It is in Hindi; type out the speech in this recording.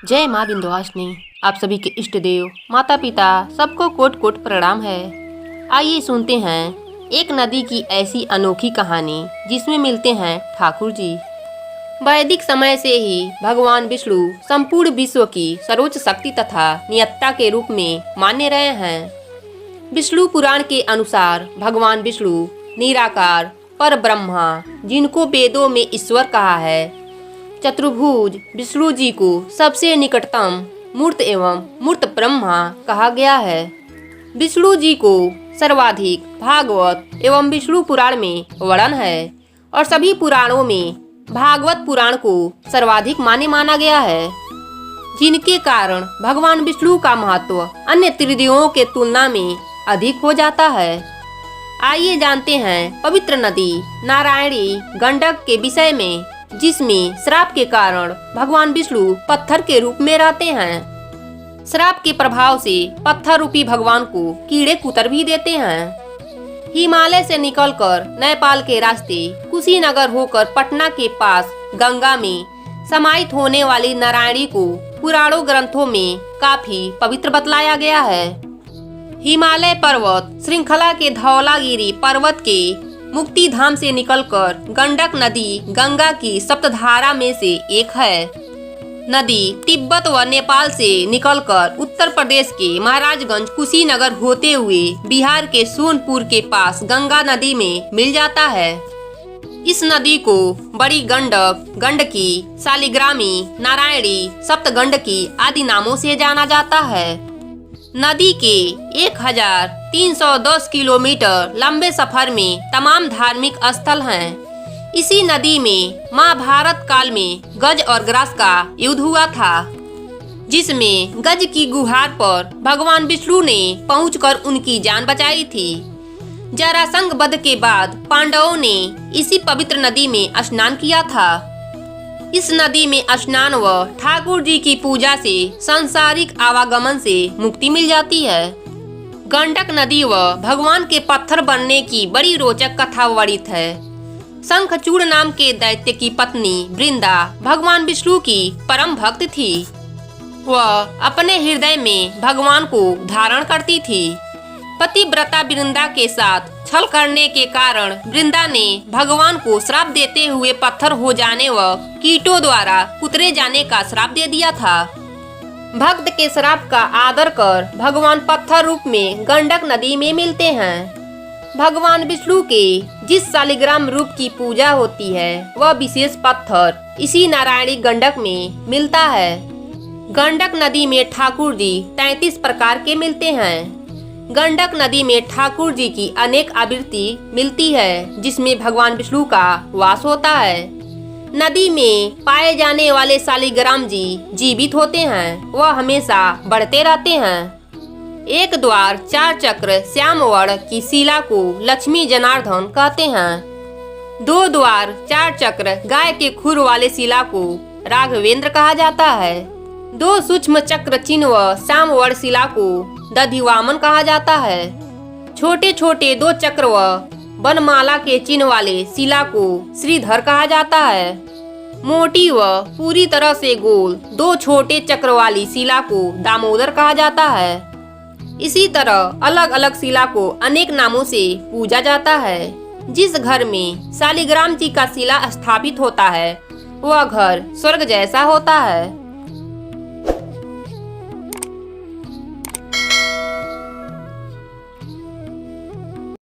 जय माँ विंध्यवासिनी। आप सभी के इष्ट देव माता पिता सबको कोट कोट प्रणाम है। आइए सुनते हैं एक नदी की ऐसी अनोखी कहानी जिसमें मिलते हैं ठाकुर जी। वैदिक समय से ही भगवान विष्णु संपूर्ण विश्व की सर्वोच्च शक्ति तथा नियंता के रूप में माने रहे हैं। विष्णु पुराण के अनुसार भगवान विष्णु निराकार पर ब्रह्मा, जिनको वेदों में ईश्वर कहा है, चतुर्भुज विष्णु जी को सबसे निकटतम मूर्त एवं मूर्त ब्रह्मा कहा गया है। विष्णु जी को सर्वाधिक भागवत एवं विष्णु पुराण में वर्णन है और सभी पुराणों में भागवत पुराण को सर्वाधिक माना गया है, जिनके कारण भगवान विष्णु का महत्व अन्य त्रिदेवों के तुलना में अधिक हो जाता है। आइए जानते हैं पवित्र नदी नारायणी गंडक के विषय में, जिसमें श्राप के कारण भगवान विष्णु पत्थर के रूप में रहते हैं। श्राप के प्रभाव से पत्थर रूपी भगवान को कीड़े कुतर भी देते हैं। हिमालय से निकलकर नेपाल के रास्ते कुशीनगर होकर पटना के पास गंगा में समाहित होने वाली नारायणी को पुराणों ग्रंथों में काफी पवित्र बतलाया गया है। हिमालय पर्वत श्रृंखला के धौलागिरी पर्वत के मुक्ति धाम से निकलकर गंडक नदी गंगा की सप्तधारा में से एक है। नदी तिब्बत व नेपाल से निकलकर उत्तर प्रदेश के महाराजगंज कुशीनगर होते हुए बिहार के सोनपुर के पास गंगा नदी में मिल जाता है। इस नदी को बड़ी गंडक, गंडकी, शालिग्रामी, नारायणी, सप्तगंडकी आदि नामों से जाना जाता है। नदी के 1310 किलोमीटर लंबे सफर में तमाम धार्मिक स्थल हैं। इसी नदी में महाभारत काल में गज और ग्रास का युद्ध हुआ था, जिसमें गज की गुहार पर भगवान विष्णु ने पहुंचकर उनकी जान बचाई थी। जरासंध वध के बाद पांडवों ने इसी पवित्र नदी में स्नान किया था। इस नदी में स्नान व ठाकुर जी की पूजा से सांसारिक आवागमन से मुक्ति मिल जाती है। गंडक नदी व भगवान के पत्थर बनने की बड़ी रोचक कथा वर्णित है। शंखचूड़ नाम के दैत्य की पत्नी वृंदा भगवान विष्णु की परम भक्त थी। वह अपने हृदय में भगवान को धारण करती थी। पतिव्रता वृंदा के साथ छल करने के कारण वृंदा ने भगवान को श्राप देते हुए पत्थर हो जाने व कीटों द्वारा कुतरे जाने का श्राप दे दिया था। भक्त के श्राप का आदर कर भगवान पत्थर रूप में गंडक नदी में मिलते हैं। भगवान विष्णु के जिस शालिग्राम रूप की पूजा होती है, वह विशेष पत्थर इसी नारायणी गंडक में मिलता है। गंडक नदी में ठाकुर जी 33 प्रकार के मिलते हैं। गंडक नदी में ठाकुर जी की अनेक आवृत्ति मिलती है, जिसमें भगवान विष्णु का वास होता है। नदी में पाए जाने वाले शालिग्राम जी जीवित होते हैं, वह हमेशा बढ़ते रहते हैं। एक द्वार 4 चक्र श्यामवर्ण की शिला को लक्ष्मी जनार्दन कहते हैं। 2 द्वार 4 चक्र गाय के खुर वाले शिला को राघवेंद्र कहा जाता है। 2 सूक्ष्म चक्र चिन्ह व श्यामवर्ण शिला को दधिवामन कहा जाता है। छोटे छोटे 2 चक्र व वनमाला के चिन्ह वाले शिला को श्रीधर कहा जाता है। मोटी व पूरी तरह से गोल 2 छोटे चक्र वाली शिला को दामोदर कहा जाता है। इसी तरह अलग अलग शिला को अनेक नामों से पूजा जाता है। जिस घर में शालिग्राम जी का शिला स्थापित होता है, वह घर स्वर्ग जैसा होता है।